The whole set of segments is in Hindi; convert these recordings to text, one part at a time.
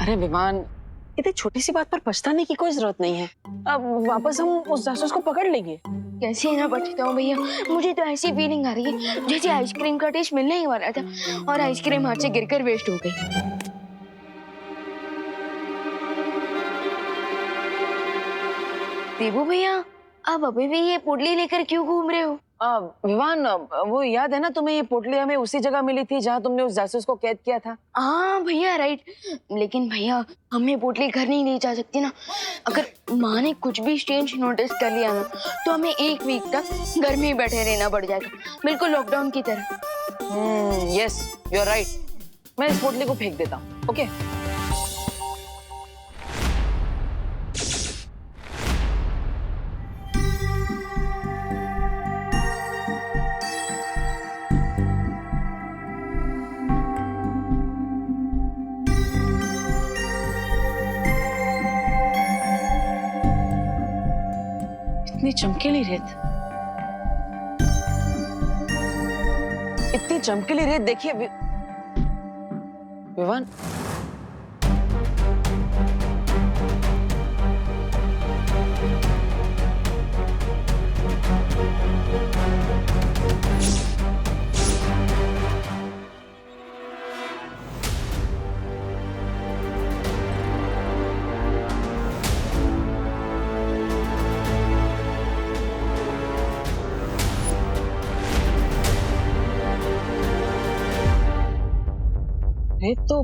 अरे विमान, इतनी छोटी सी बात पर पछताने की कोई जरूरत नहीं है। अब वापस हम उस जासूस को पकड़ लेंगे। कैसे ना पछताऊं भैया, मुझे तो ऐसी फीलिंग आ रही है जैसे आइसक्रीम का टेस्ट मिलने ही वाला था और आइसक्रीम हाथ से गिरकर वेस्ट हो गई। देबू भैया, आप अभी भी ये पोटली लेकर क्यों घूम रहे हो? विवान, वो याद है ना तुम्हें, ये पोटली हमें उसी जगह मिली थी जहाँ तुमने उस जासूस को कैद किया था। हाँ भैया, राइट। लेकिन भैया, हमें पोटली घर नहीं ले जा सकती ना। अगर माँ ने कुछ भी स्ट्रेंज नोटिस कर लिया ना तो हमें 1 वीक तक घर में ही बैठे रहना पड़ जाएगा, बिल्कुल लॉकडाउन की तरह। Yes, you are right. मैं इस पोटली को फेंक देता हूँ। ओके। इतनी चमकीली रेत, इतनी चमकीली रेत देखिए विवान। रेत तो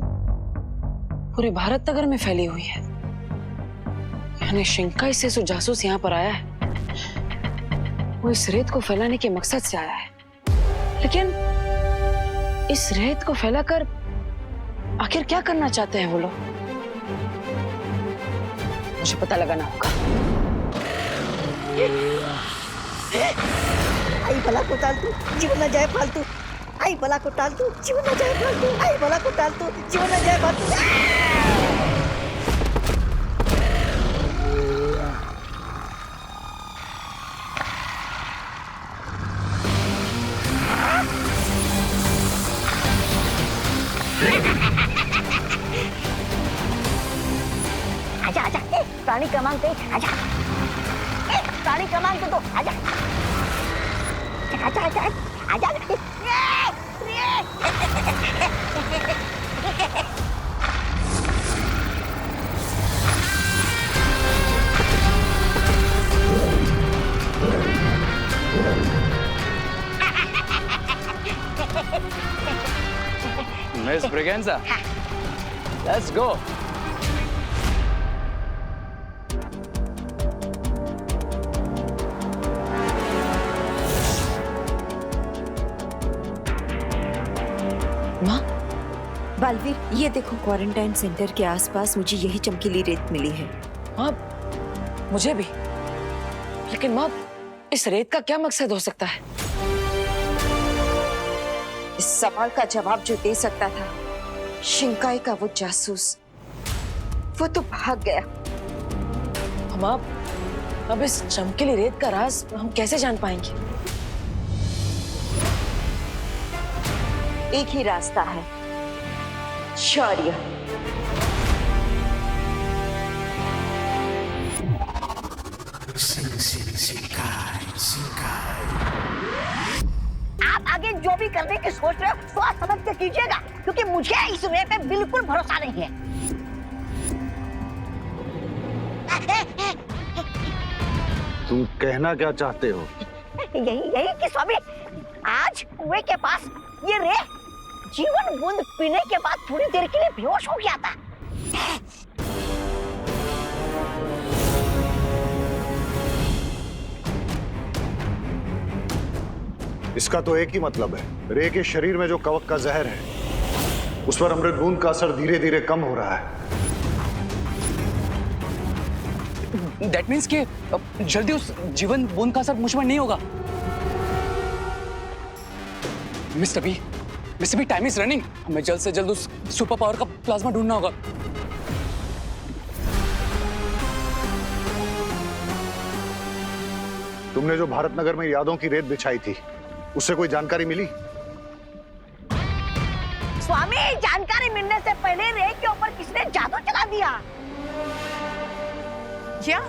पूरे भारत नगर में फैली हुई है। यानी शिंकाई से जो जासूस यहाँ पर आया है वो इस रेत को फैलाने के मकसद से आया है। लेकिन इस रेत को फैलाकर आखिर क्या करना चाहते हैं वो लोग, मुझे पता लगाना होगा। आई भला को टाल तू, जीवन न जाए फालतू। आई भला को टाल तू, जीवन न जाए फालतू। आई भला को टाल तू, जीवन न जाए फालतू। आजा आजा, प्राणी क्रमांक 1, आजा। प्राणी क्रमांक 2, आजा आजा आजा आजा। Miss Braganza, let's go. माँ, बालवीर, ये देखो, क्वारंटाइन सेंटर के आसपास मुझे यही चमकीली रेत मिली है। माँ, मुझे भी। लेकिन माँ, इस रेत का क्या मकसद हो सकता है? इस सवाल का जवाब जो दे सकता था शिंकाई का वो जासूस, वो तो भाग गया। हम अब इस चमकीली रेत का राज हम कैसे जान पाएंगे? एक ही रास्ता है, शौर्य। आप आगे जो भी करने की सोच रहे हो सोच समझ के कीजिएगा, क्योंकि मुझे इस रे पे बिल्कुल भरोसा नहीं है। तुम कहना क्या चाहते हो? यही कि स्वामी, आज कुएं के पास ये रे जीवन बूंद पीने के बाद थोड़ी देर के लिए बेहोश हो गया था। इसका तो एक ही मतलब है, रे के शरीर में जो कवक का जहर है उस पर अमृत बूंद का असर धीरे धीरे कम हो रहा है। That means कि जल्दी उस जीवन बूंद का असर मुझ पर नहीं होगा। Mister B, time is running. हमें जल्द से जल्द उस सुपर पावर का प्लाज्मा ढूंढना होगा। तुमने जो भारत नगर में यादों की रेत बिछाई थी, उससे कोई जानकारी मिली? स्वामी, जानकारी मिलने से पहले रे के ऊपर किसने जादू चला किया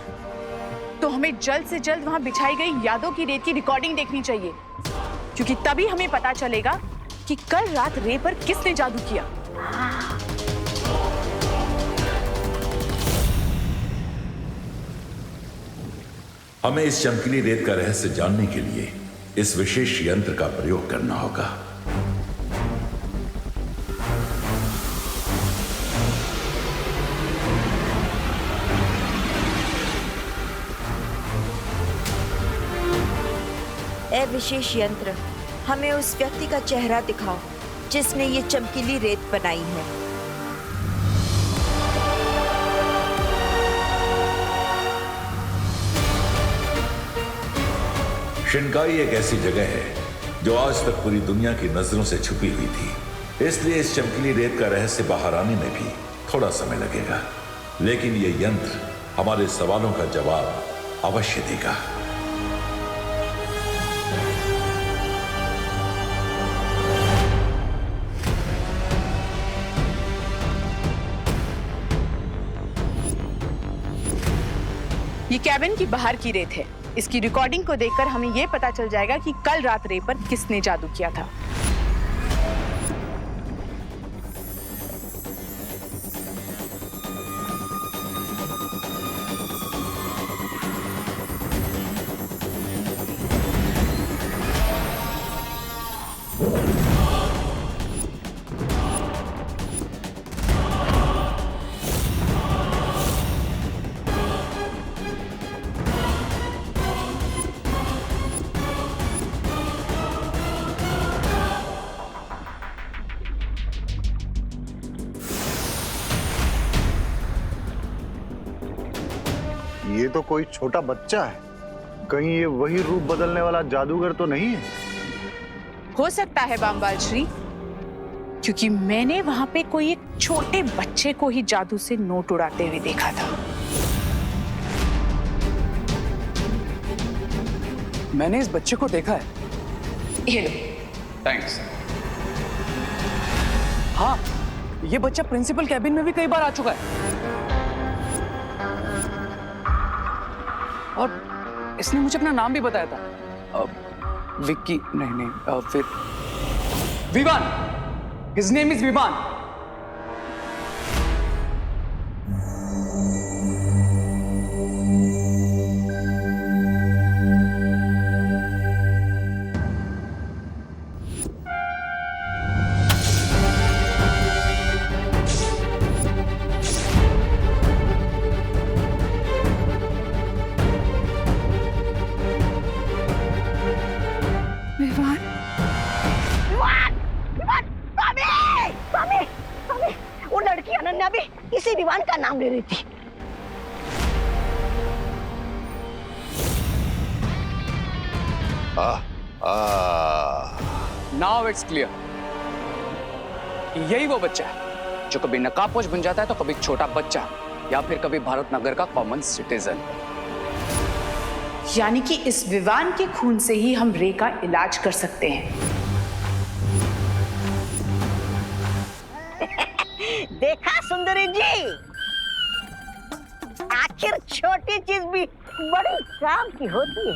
तो हमें जल्द से जल्द वहां बिछाई गई यादों की रेत की रिकॉर्डिंग देखनी चाहिए, क्योंकि तभी हमें पता चलेगा कि कल रात रे पर किसने जादू किया। हमें इस चमकीली रेत का रहस्य जानने के लिए इस विशेष यंत्र का प्रयोग करना होगा। ए विशेष यंत्र, हमें उस व्यक्ति का चेहरा दिखाओ जिसने ये चमकीली रेत बनाई है। शिनकाई एक ऐसी जगह है जो आज तक पूरी दुनिया की नजरों से छुपी हुई थी, इसलिए इस चमकीली रेत का रहस्य बाहर आने में भी थोड़ा समय लगेगा, लेकिन ये यंत्र हमारे सवालों का जवाब अवश्य देगा। ये कैबिन की बाहर की रेत है। इसकी रिकॉर्डिंग को देखकर हमें यह पता चल जाएगा कि कल रात रे पर किसने जादू किया था। ये तो कोई छोटा बच्चा है, कहीं ये वही रूप बदलने वाला जादूगर तो नहीं है? हो सकता है बामबाल श्री, क्योंकि मैंने वहां पे कोई एक छोटे बच्चे को ही जादू से नोट उड़ाते हुए देखा था। मैंने इस बच्चे को देखा है। ये लो। थैंक्स। हाँ, ये बच्चा प्रिंसिपल कैबिन में भी कई बार आ चुका है और इसने मुझे अपना नाम भी बताया था। विक्की नहीं, फिर Vivaan. His name is Vivaan. वो लड़की अनन्या भी इसी विवान का नाम ले रही थी। Now it's clear. यही वो बच्चा है जो कभी नकाबपोश बन जाता है तो कभी छोटा बच्चा या फिर कभी भारत नगर का कॉमन सिटीजन। यानी कि इस विवान के खून से ही हम रे का इलाज कर सकते हैं। देखा सुंदरी जी, आखिर छोटी चीज भी बड़ी काम की होती है।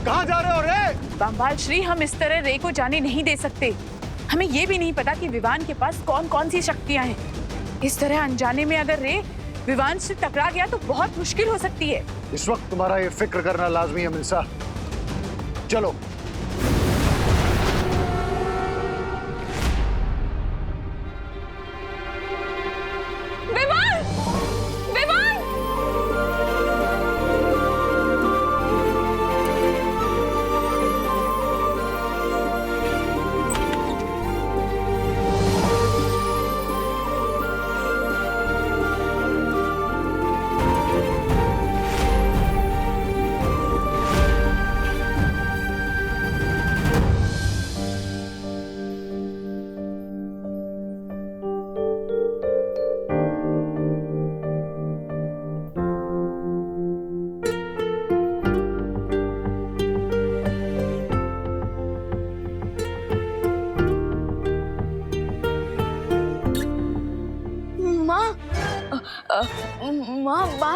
कहाँ जा रहे हो रे? बामबाल श्री, हम इस तरह रे को जाने नहीं दे सकते। हमें यह भी नहीं पता कि विवान के पास कौन कौन सी शक्तियां हैं। इस तरह अनजाने में अगर रे विवान से टकरा गया तो बहुत मुश्किल हो सकती है। इस वक्त तुम्हारा ये फिक्र करना लाजमी है मिर्जा। चलो। विवान! विवान!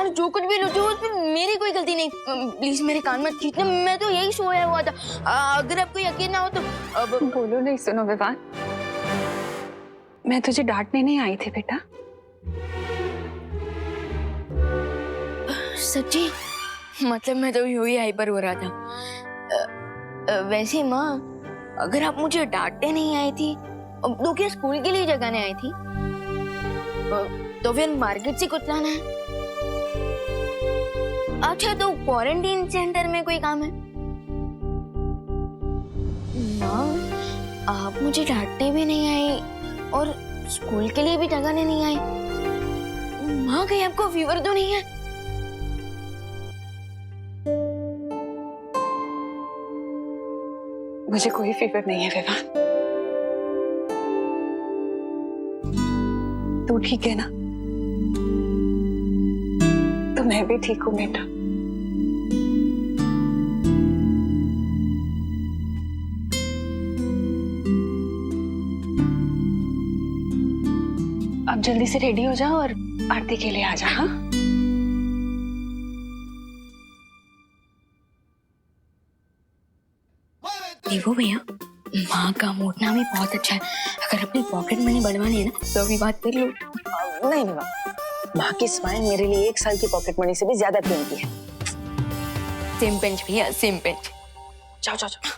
यार जो कुछ भी लुचू उसमें मेरी कोई गलती नहीं। प्लीज मेरे कान मत खींचना, मैं तो यही सोया हुआ था। अगर आपको यकीन ना हो तो अब बोलो नहीं। सुनो विवान, मैं तुझे डांटने नहीं आई थी बेटा। सच्ची? मतलब मैं तो यूं ही हाइपर हो रहा था। वैसे माँ, अगर आप मुझे डांटने नहीं आई थी तो क्या स्कूल के लिए जगाने आई थी? तो फिर मार्केट से कुछ लाना है? अच्छा, तो क्वारंटीन सेंटर में कोई काम है? माँ, आप मुझे डांटने भी नहीं आई और स्कूल के लिए भी जगाने नहीं आई। माँ, कहीं आपको फीवर तो नहीं है? मुझे कोई फीवर नहीं है विवान। तू ठीक है ना? तो मैं भी ठीक हूँ बेटा। अब जल्दी से रेडी हो जाओ और आरती के लिए आ जा। हाँ, देखो भैया, माँ का मोटना भी बहुत अच्छा है। अगर अपनी पॉकेट मनी बढ़वानी है ना तो अभी बात कर लो। नहीं नहीं माँ की स्माइल मेरे लिए 1 साल की पॉकेट मनी से भी ज्यादा कीमती है। सेम पिंच भैया, सेम पिंच। जाओ जाओ जाओ।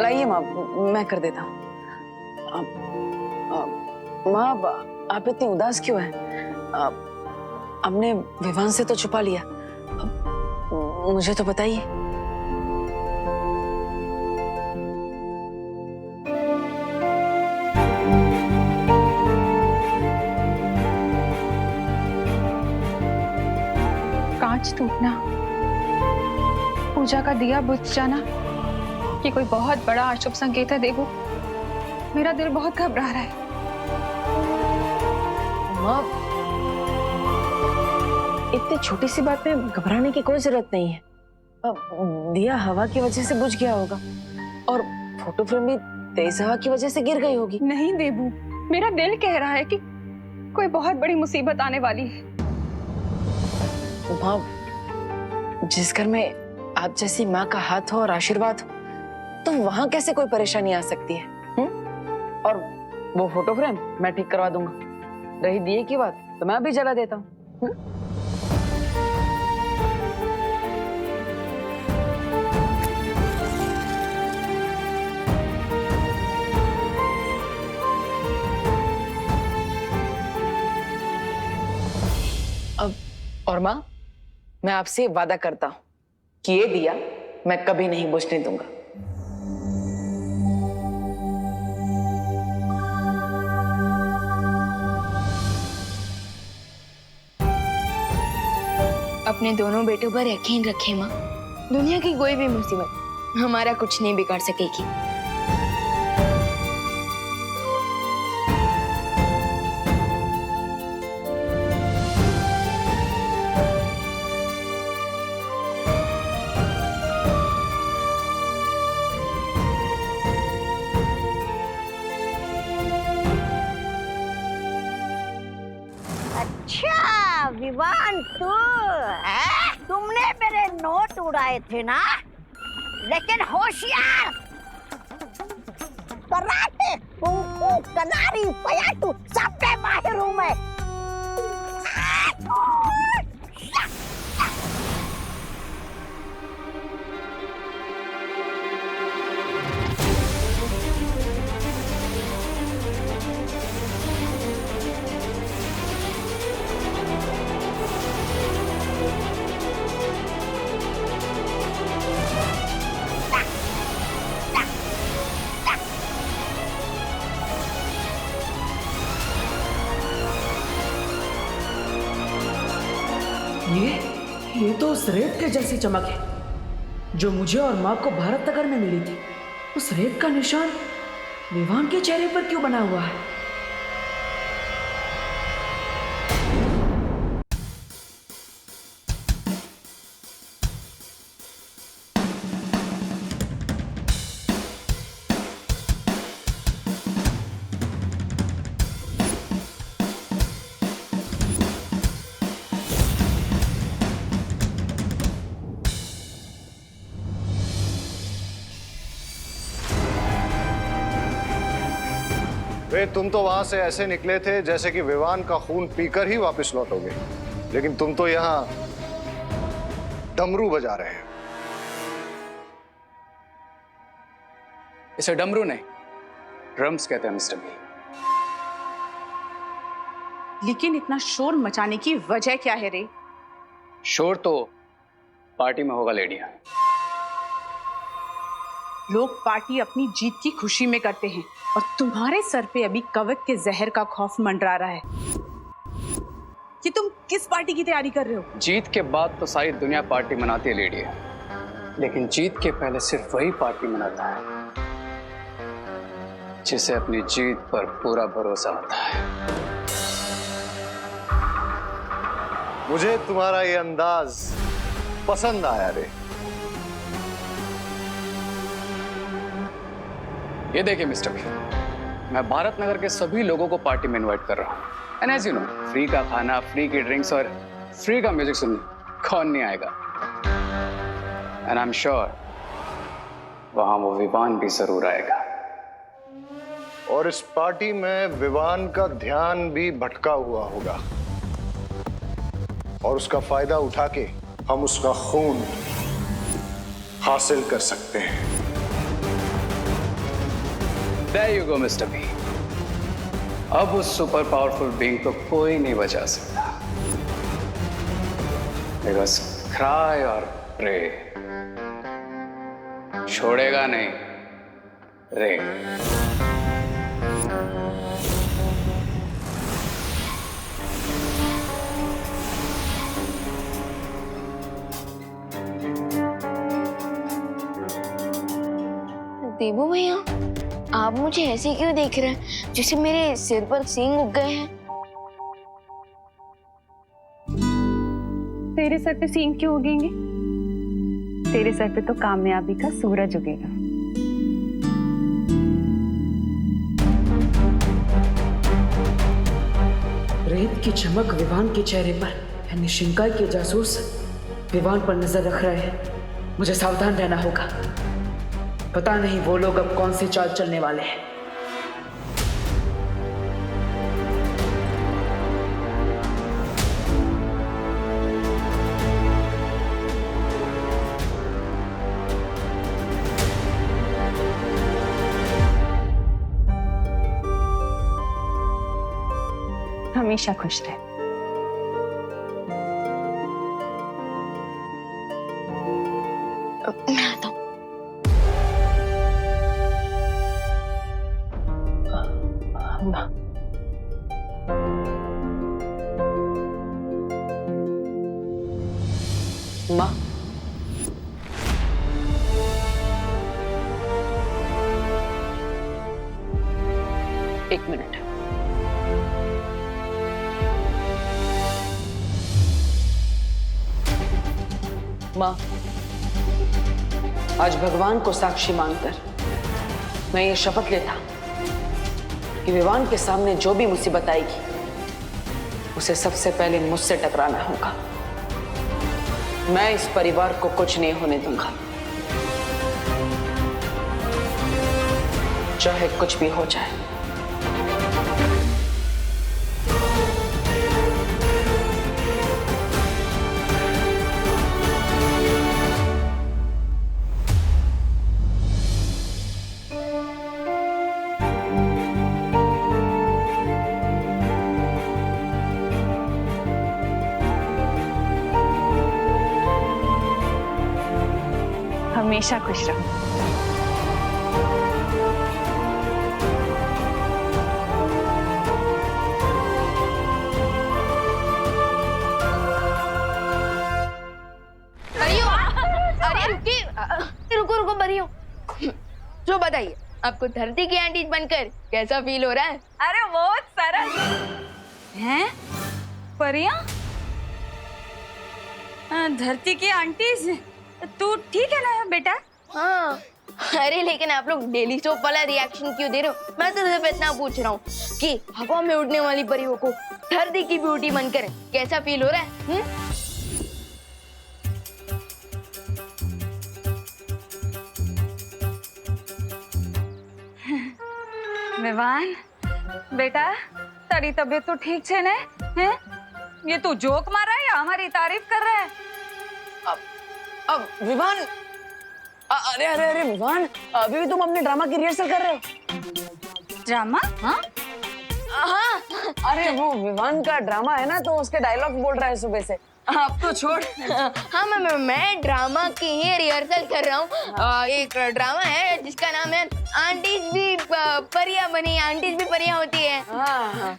लाइए माँ, मैं कर देता हूँ। माँ, आप इतनी उदास क्यों हैं? आपने विवान से तो छुपा लिया, मुझे तो बताइए। कांच टूटना, पूजा का दिया बुझ जाना, ये कोई बहुत बड़ा अशुभ संकेत है देवू। मेरा दिल बहुत घबरा रहा है। माँ, इतनी छोटी सी बात में घबराने की कोई जरूरत नहीं है। अब दिया हवा की वजह से बुझ गया होगा और फोटो फ्रेम भी तेज हवा की वजह से गिर गई होगी। नहीं देवू, मेरा दिल कह रहा है कि कोई बहुत बड़ी मुसीबत आने वाली है। माँ, जिस घर में आप जैसी माँ का हाथ हो और आशीर्वाद हो, तो वहां कैसे कोई परेशानी आ सकती है? और वो फोटो फ्रेम मैं ठीक करवा दूंगा। रही दिए की बात, तो मैं अभी जला देता हूँ। अब और माँ, मैं आपसे वादा करता हूँ कि ये दिया मैं कभी नहीं बुझने दूंगा। अपने दोनों बेटों पर यकीन रखें माँ। दुनिया की कोई भी मुसीबत हमारा कुछ नहीं बिगाड़ सकेगी। अच्छा विवान, तुमने मेरे नोट उड़ाए थे ना, लेकिन होशियार। कराटे, कुंफू, कलारी, पयाटू सब में माहिर हूँ मैं। ये तो उस रेत के जैसी चमक है जो मुझे और माँ को भारत नगर में मिली थी। उस रेत का निशान विवान के चेहरे पर क्यों बना हुआ है? रे, तुम तो वहां से ऐसे निकले थे जैसे कि विवान का खून पीकर ही वापस लौटोगे, लेकिन तुम तो यहां डमरू बजा रहे हैं। इसे डमरू नहीं, ड्रम्स कहते हैं मिस्टर बी। लेकिन इतना शोर मचाने की वजह क्या है रे? शोर तो पार्टी में होगा लेडियां। लोग पार्टी अपनी जीत की खुशी में करते हैं और तुम्हारे सर पे अभी कवक के जहर का खौफ मंडरा रहा है कि तुम किस पार्टी की तैयारी कर रहे हो? जीत के बाद तो सारी दुनिया पार्टी मनाती है लेडियां, लेकिन जीत के पहले सिर्फ वही पार्टी मनाता है जिसे अपनी जीत पर पूरा भरोसा होता है। मुझे तुम्हारा ये अंदाज पसंद आया रे। ये देखिए मिस्टर बी, मैं भारत नगर के सभी लोगों को पार्टी में इनवाइट कर रहा हूँ। And as you know, free का खाना, फ्री की ड्रिंक्स और फ्री का म्यूजिक सुनने कौन नहीं आएगा। एंड आई एम श्योर वहां वो विवान भी जरूर आएगा। और इस पार्टी में विवान का ध्यान भी भटका हुआ होगा और उसका फायदा उठा के हम उसका खून हासिल कर सकते हैं। There you go, Mr. B. अब उस सुपर पावरफुल बीइंग को कोई नहीं बचा सकता। Because cry और pray छोड़ेगा नहीं रे। देबू भैया, आप मुझे ऐसे क्यों देख रहे हैं जैसे मेरे सिर पर सींग उग गए हैं? तेरे सर पे सींग क्यों उगेंगे? तेरे सर पे तो कामयाबी का सूरज उगेगा। रेत की चमक विवान के चेहरे पर, यानी शिंकाई के जासूस विवान पर नजर रख रहे हैं। मुझे सावधान रहना होगा। पता नहीं वो लोग अब कौन सी चाल चलने वाले हैं। हमेशा खुश रहे। मैं आता हूँ। माँ, एक मिनट। माँ, आज भगवान को साक्षी मानकर मैं ये शपथ लेता कि विवान के सामने जो भी मुसीबत आएगी उसे सबसे पहले मुझसे टकराना होगा। मैं इस परिवार को कुछ नहीं होने दूंगा, चाहे कुछ भी हो जाए। हमेशा खुश रहो। अरे रुको रुको बरियो, जो बताइए आपको धरती की आंटी बनकर कैसा फील हो रहा है? अरे बहुत सरल हैं परिया, धरती की आंटीज। तू ठीक है ना बेटा? हाँ, अरे लेकिन आप लोग डेली सोप वाला रिएक्शन क्यों दे रहे हो? मैं तो सिर्फ इतना पूछ रहा हूँ कि हवा में उड़ने वाली परियों को धरती की ब्यूटी बनकर कैसा फील हो रहा है? विवान, बेटा तारी तबीयत तो ठीक छे ने? हैं? ये तू जोक मार रहा है या हमारी तारीफ कर रहा है? अब विवान, अरे अरे अरे विवान, अभी भी तुम अपने ड्रामा की रिहर्सल कर रहे हो? ड्रामा? हाँ हाँ, अरे वो विवान का ड्रामा है ना, तो उसके डायलॉग बोल रहा है सुबह से। अब तो छोड़। हाँ मैं ड्रामा की ही रिहर्सल कर रहा हूँ। एक ड्रामा है जिसका नाम है आंटीज भी परियां बनी, आंटीज भी परियां होती है। हाँ।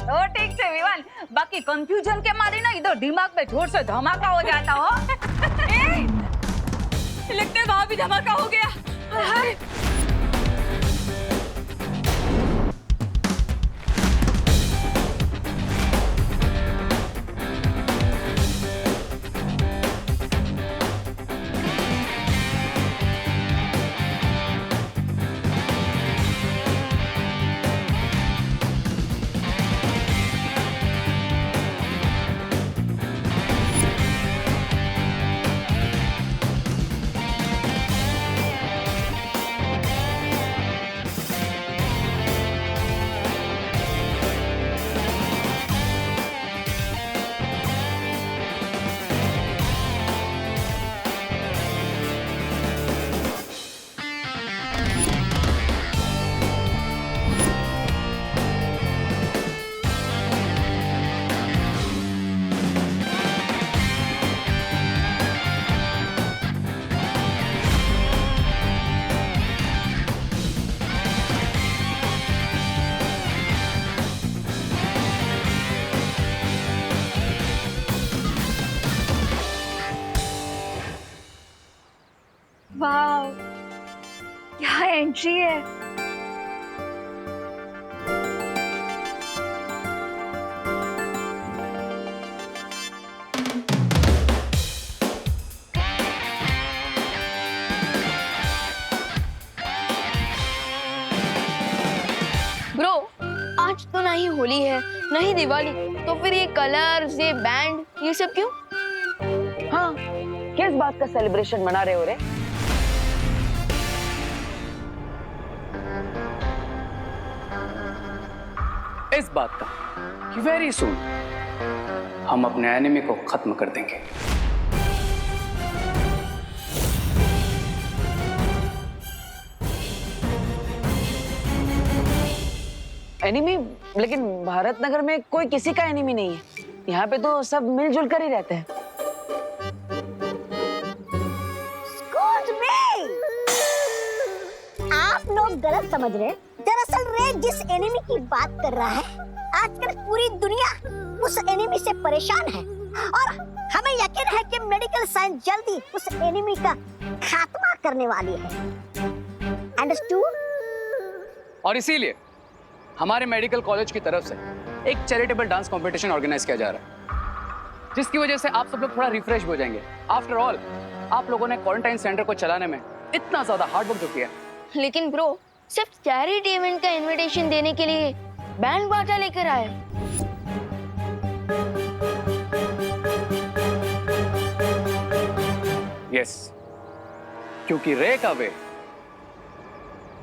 तो ठीक है विवान, बाकी कंफ्यूजन के मारे ना इधर दिमाग में जोर से धमाका हो जाता हो। लगता है वहां भी धमाका हो गया। वाह, क्या एंट्री है। ब्रो, आज तो ना ही होली है ना ही दिवाली, तो फिर ये कलर्स, ये बैंड, ये सब क्यों? हाँ, किस बात का सेलिब्रेशन मना रहे हो रे? इस बात का कि वेरी सून हम अपने एनिमी को खत्म कर देंगे। एनिमी? लेकिन भारत नगर में कोई किसी का एनिमी नहीं है। यहाँ पे तो सब मिलजुल कर ही रहते हैं। Excuse me! आप लोग गलत समझ रहे हैं। दरअसल रे जिस एनिमी की बात कर रहा है, आजकल पूरी दुनिया उस एनिमी से परेशान है और हमें यकीन है कि मेडिकल साइंस जल्दी उस एनिमी का खात्मा करने वाली है। अंडरस्टूड? और इसीलिए हमारे मेडिकल कॉलेज की तरफ से एक चैरिटेबल डांस कंपटीशन ऑर्गेनाइज किया जा रहा है, जिसकी वजह से आप सब लोग थोड़ा रिफ्रेश हो जाएंगे। आफ्टर ऑल, आप लोगों ने क्वारंटाइन सेंटर को चलाने में इतना ज्यादा हार्ड वर्क जो किया। लेकिन ब्रो, सिर्फ चैरिटी इवेंट का इनविटेशन देने के लिए बैंड बाजा लेकर आए। यस, क्योंकि रे का वे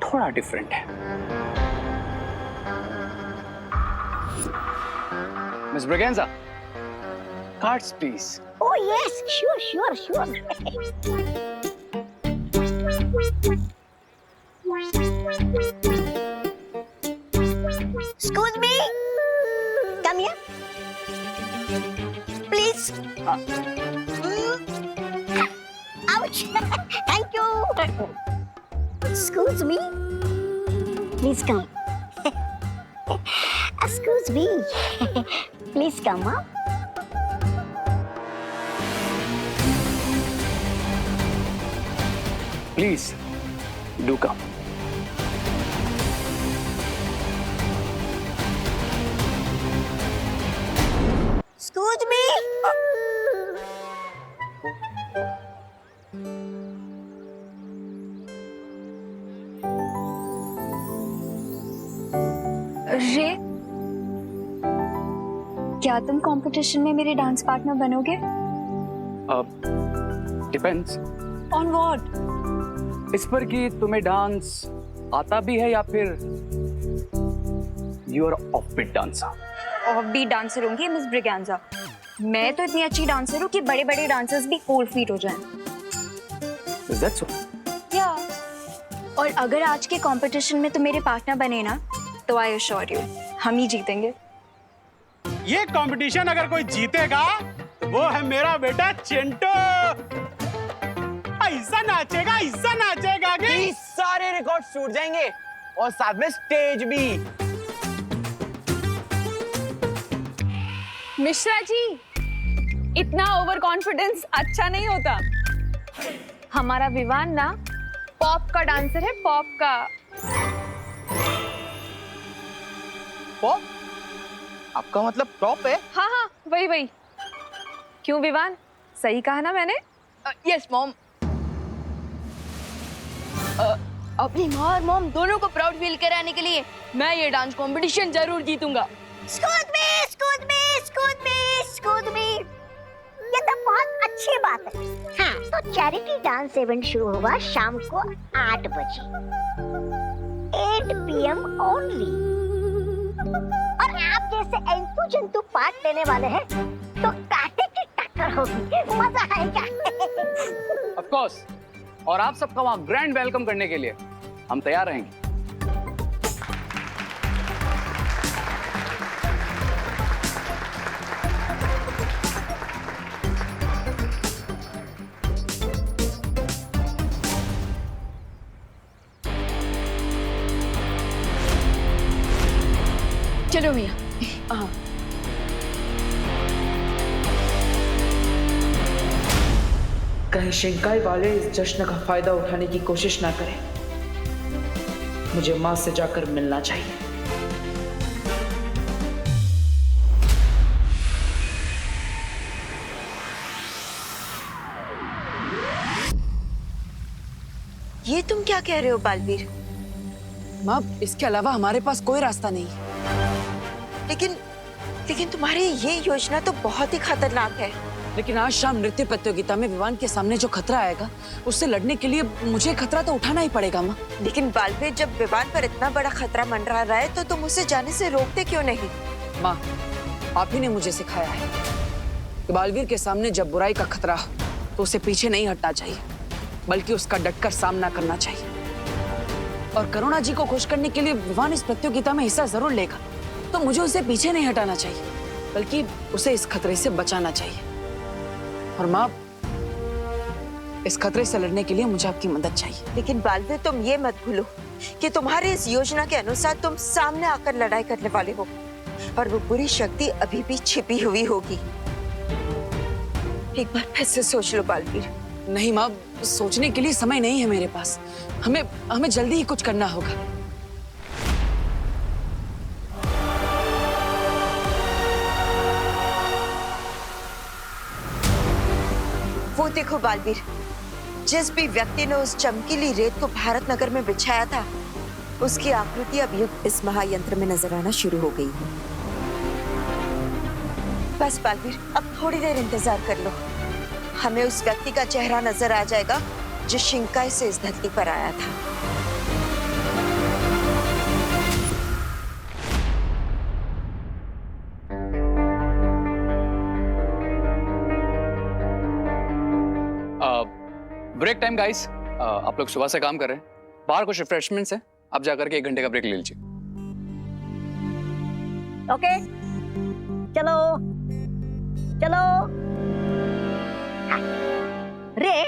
थोड़ा डिफरेंट है। Miss Braganza, cards please. Oh yes, sure. Excuse me. Come here. Please. Ouch. Thank you. Excuse me. Please come. Excuse me. Please come up. Please do come. Excuse me. रे, क्या तुम कंपटीशन में मेरे डांस पार्टनर बनोगे? Depends on what? इस पर कि तुम्हें डांस आता भी है या फिर you are offbeat dancer? Off beat dancer होंगी मिस ब्रिगेंजा। मैं तो इतनी अच्छी डांसर हूँ कि बड़े बड़े डांसर्स भी कोल्ड फीट हो जाएं। Is that so? या और अगर आज के कंपटीशन में तो मेरे पार्टनर बने ना, तो आई अश्योर यू हम ही जीतेंगे। ये कंपटीशन अगर कोई जीतेगा तो वो है मेरा बेटा चिंटू। ऐसा नाचेगा कि सारे रिकॉर्ड टूट जाएंगे और साथ में स्टेज भी। मिश्रा जी, इतना ओवर कॉन्फिडेंस अच्छा नहीं होता। हमारा विवान ना पॉप का डांसर है, पॉप का। पॉप? आपका मतलब टॉप है? हाँ हाँ, वही। क्यों विवान, सही कहा ना मैंने? Yes mom. अपनी माँ और मॉम दोनों को प्राउड फील कराने के लिए मैं ये डांस कंपटीशन जरूर जीतूंगा। स्कूद मी। ये तो बहुत अच्छी बात है। हाँ, तो चैरिटी डांस इवेंट शुरू होगा शाम को 8 बजे 8 PM ओनली। और आप जैसे एंतु जंतु पार्ट लेने वाले हैं तो कांटे की टक्कर होगी, मजा आएगा। Of course. और आप सबका वहां ग्रैंड वेलकम करने के लिए हम तैयार रहेंगे। चलो भैया। हाँ, कहीं शिंकाई वाले इस जश्न का फायदा उठाने की कोशिश ना करें। मुझे मां से जाकर मिलना चाहिए। ये तुम क्या कह रहे हो बालवीर? माँ, इसके अलावा हमारे पास कोई रास्ता नहीं है। लेकिन तुम्हारी ये योजना तो बहुत ही खतरनाक है। लेकिन आज शाम नृत्य प्रतियोगिता में विवान के सामने जो खतरा आएगा, उससे लड़ने के लिए मुझे खतरा तो उठाना ही पड़ेगा माँ। लेकिन बालवीर, जब विवान पर इतना बड़ा खतरा मंडरा रहा है तो तुम उसे जाने से रोकते क्यों नहीं? माँ, आप ही ने मुझे सिखाया है कि बालवीर के सामने जब बुराई का खतरा हो तो उसे पीछे नहीं हटना चाहिए, बल्कि उसका डटकर सामना करना चाहिए। और करुणा जी को खुश करने के लिए विवान इस प्रतियोगिता में हिस्सा जरूर लेगा, तो मुझे उसे पीछे नहीं हटाना चाहिए, बल्कि उसे इस खतरे से बचाना चाहिए। और माँ, इस खतरे से लड़ने के लिए मुझे आपकी मदद चाहिए। लेकिन बालवीर, तुम ये मत भूलो कि तुम्हारी इस योजना के अनुसार तुम सामने आकर लड़ाई करने वाले हो और वो बुरी शक्ति अभी भी छिपी हुई होगी। एक बार फिर से सोच लो बालवीर। नहीं माँ, सोचने के लिए समय नहीं है मेरे पास। हमें जल्दी ही कुछ करना होगा। वो देखो बालवीर, जिस भी व्यक्ति ने उस चमकीली रेत को भारत नगर में बिछाया था, उसकी आकृति अब युक्त इस महायंत्र में नजर आना शुरू हो गई है। बस बालवीर, अब थोड़ी देर इंतजार कर लो। हमें उस व्यक्ति का चेहरा नजर आ जाएगा जो शिंकाई से इस धरती पर आया था। Break time guys. आप लोग सुबह से काम कर रहे हैं, बाहर कुछ रिफ्रेशमेंट्स हैं, आप जाकर के 1 घंटे का ब्रेक ले लीजिए। ओके, चलो। रे,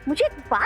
मुझे एक बात